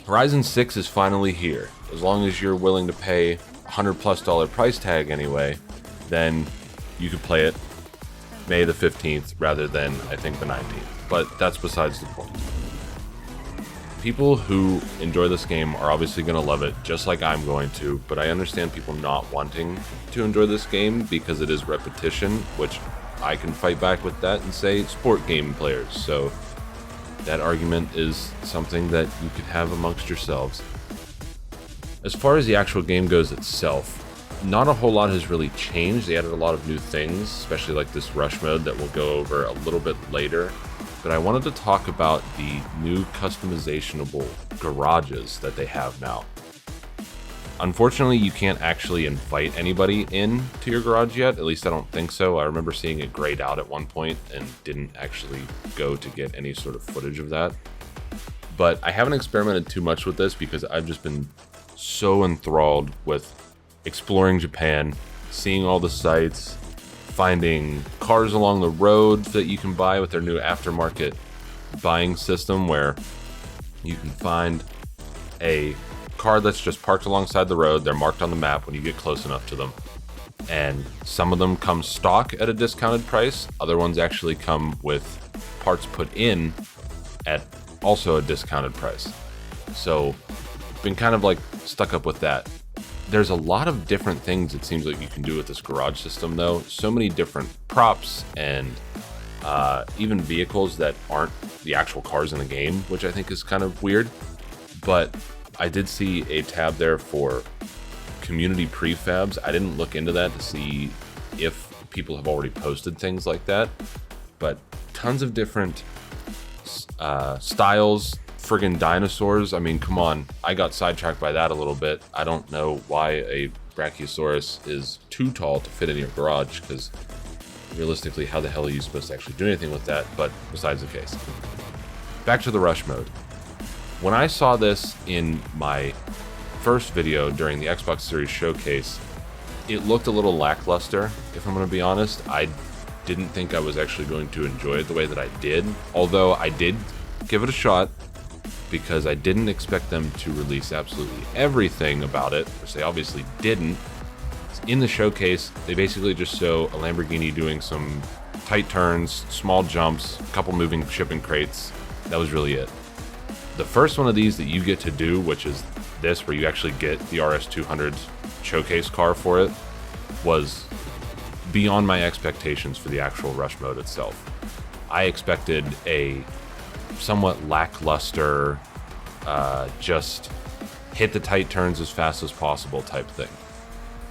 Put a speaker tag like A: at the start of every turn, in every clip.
A: Horizon 6 is finally here. As long as you're willing to pay $100+ price tag anyway, then you could play it May the 15th rather than, I think, the 19th. But that's besides the point. People who enjoy this game are obviously going to love it, just like I'm going to, but I understand people not wanting to enjoy this game because it is repetition, which I can fight back with that and say sport game players. So that argument is something that you could have amongst yourselves. As far as the actual game goes itself, not a whole lot has really changed. They added a lot of new things, especially like this rush mode that we'll go over a little bit later. But I wanted to talk about the new customizable garages that they have now. Unfortunately, you can't actually invite anybody in to your garage yet. At least I don't think so. I remember seeing it grayed out at one point and didn't actually go to get any sort of footage of that. But I haven't experimented too much with this because I've just been so enthralled with exploring Japan, seeing all the sights, finding cars along the road that you can buy with their new aftermarket buying system where you can find a car that's just parked alongside the road. They're marked on the map when you get close enough to them. And some of them come stock at a discounted price. Other ones actually come with parts put in at also a discounted price. So been kind of like stuck up with that. There's a lot of different things it seems like you can do with this garage system though. So many different props and even vehicles that aren't the actual cars in the game, which I think is kind of weird. But I did see a tab there for community prefabs. I didn't look into that to see if people have already posted things like that. But tons of different styles, friggin' dinosaurs. I mean, come on. I got sidetracked by that a little bit. I don't know why a Brachiosaurus is too tall to fit in your garage, because realistically, how the hell are you supposed to actually do anything with that? But besides the case. Back to the rush mode. When I saw this in my first video during the Xbox Series showcase, it looked a little lackluster, if I'm going to be honest. I didn't think I was actually going to enjoy it the way that I did, although I did give it a shot, because I didn't expect them to release absolutely everything about it, which they obviously didn't. In the showcase, they basically just show a Lamborghini doing some tight turns, small jumps, a couple moving shipping crates. That was really it. The first one of these that you get to do, which is this, where you actually get the RS200 showcase car for it, was beyond my expectations for the actual rush mode itself. I expected a somewhat lackluster, just hit the tight turns as fast as possible type thing.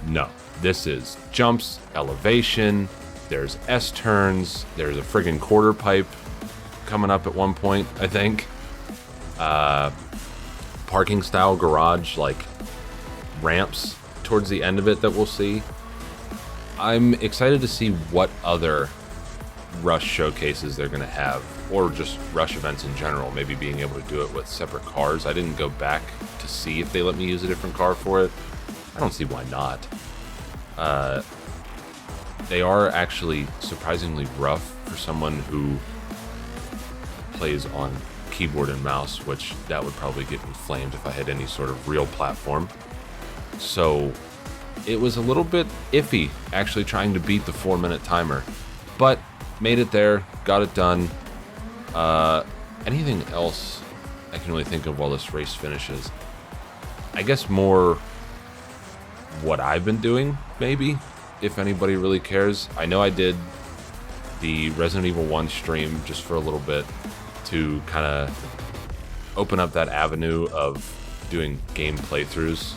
A: No, this is jumps, elevation, there's S-turns, there's a friggin' quarter pipe coming up at one point, I think. Parking style garage, like ramps towards the end of it that we'll see. I'm excited to see what other rush showcases they're going to have, or just rush events in general, maybe being able to do it with separate cars. I didn't go back to see if they let me use a different car for it. I don't see why not. They are actually surprisingly rough for someone who plays on keyboard and mouse, which that would probably get me flamed if I had any sort of real platform. So it was a little bit iffy actually trying to beat the 4-minute timer, but made it there, got it done. Anything else I can really think of while this race finishes? I guess more what I've been doing, maybe, if anybody really cares. I know I did the Resident Evil 1 stream just for a little bit to kind of open up that avenue of doing game playthroughs,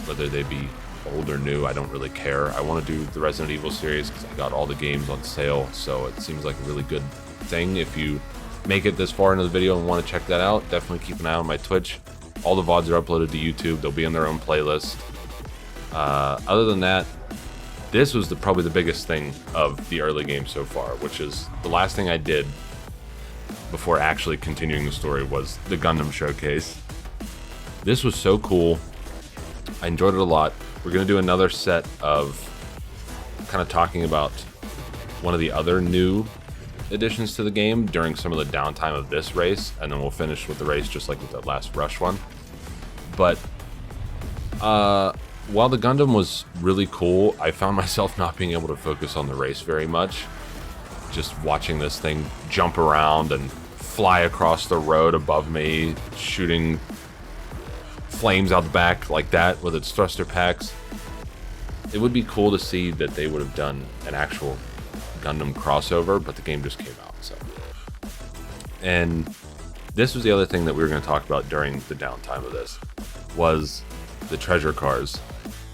A: whether they be old or new. I don't really care. I want to do the Resident Evil series because I got all the games on sale, so it seems like a really good thing. If you make it this far into the video and want to check that out, definitely keep an eye on my Twitch. All the VODs are uploaded to YouTube. They'll be in their own playlist. Other than that, this was probably the biggest thing of the early game so far, which is the last thing I did before actually continuing the story was the Gundam showcase. This was so cool. I enjoyed it a lot. We're going to do another set of kind of talking about one of the other new additions to the game during some of the downtime of this race, and then we'll finish with the race just like with that last rush one. But while the Gundam was really cool, I found myself not being able to focus on the race very much. Just watching this thing jump around and fly across the road above me, shooting flames out the back like that with its thruster packs. It would be cool to see that they would have done an actual Gundam crossover, but the game just came out, so. And this was the other thing that we were going to talk about during the downtime of this, was the treasure cars,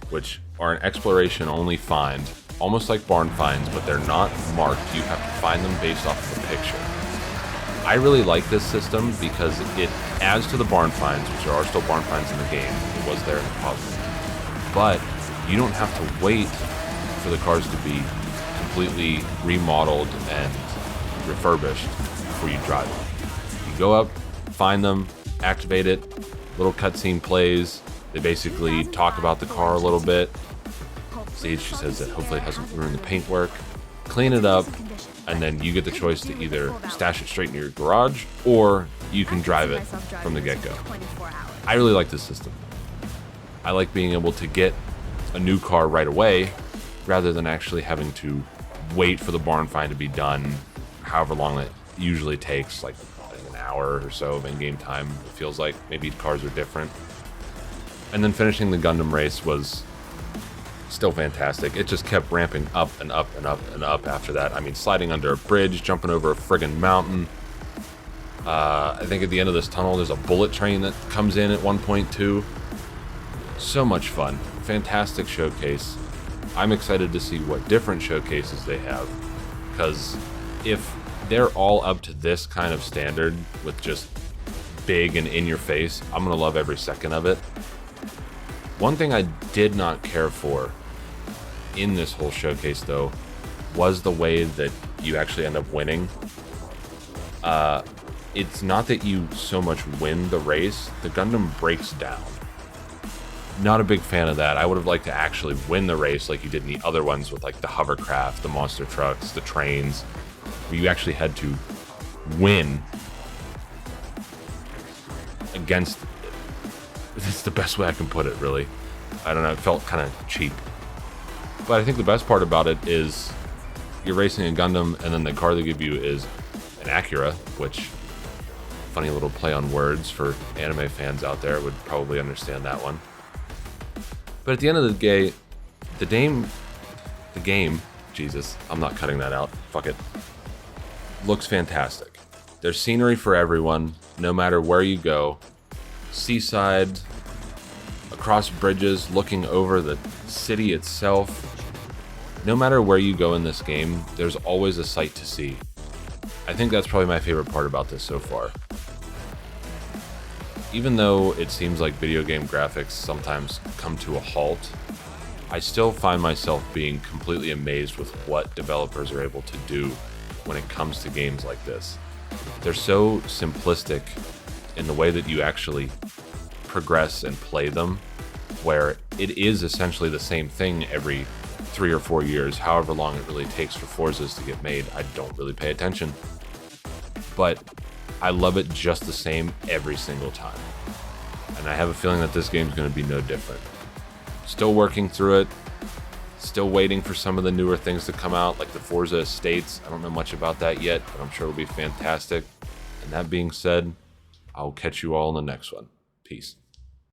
A: which are an exploration-only find, almost like barn finds, but they're not marked. You have to find them based off of a picture. I really like this system because it adds to the barn finds, which there are still barn finds in the game. It was there in the puzzle. But you don't have to wait for the cars to be completely remodeled and refurbished before you drive them. You go up, find them, activate it, little cutscene plays. They basically talk about the car a little bit. Sage, she says that hopefully it hasn't ruined the paintwork. Clean it up, and then you get the choice to either stash it straight in your garage, or you can drive it from the get-go. I really like this system. I like being able to get a new car right away, rather than actually having to wait for the barn find to be done, however long it usually takes, like an hour or so of in-game time. It feels like maybe cars are different. And then finishing the Gundam race was still fantastic. It just kept ramping up and up and up and up after that. I mean, sliding under a bridge, jumping over a friggin' mountain. I think at the end of this tunnel, there's a bullet train that comes in at one point too. So much fun. Fantastic showcase. I'm excited to see what different showcases they have, because if they're all up to this kind of standard with just big and in your face, I'm gonna love every second of it. One thing I did not care for in this whole showcase, though, was the way that you actually end up winning. It's not that you so much win the race, the Gundam breaks down. Not a big fan of that. I would have liked to actually win the race like you did in the other ones with like the hovercraft, the monster trucks, the trains, where you actually had to win against. It's the best way I can put it, really. I don't know, it felt kind of cheap. But I think the best part about it is you're racing a Gundam, and then the car they give you is an Acura, which, funny little play on words for anime fans out there would probably understand that one. But at the end of the day, the game, Jesus, I'm not cutting that out, fuck it, looks fantastic. There's scenery for everyone, no matter where you go. Seaside, across bridges, looking over the city itself. No matter where you go in this game, there's always a sight to see. I think that's probably my favorite part about this so far. Even though it seems like video game graphics sometimes come to a halt, I still find myself being completely amazed with what developers are able to do when it comes to games like this. They're so simplistic in the way that you actually progress and play them, where it is essentially the same thing every 3 or 4 years, however long it really takes for Forzas to get made. I don't really pay attention, but I love it just the same every single time. And I have a feeling that this game's going to be no different. Still working through it, still waiting for some of the newer things to come out, like the Forza Estates. I don't know much about that yet, but I'm sure it'll be fantastic. And that being said, I'll catch you all in the next one. Peace.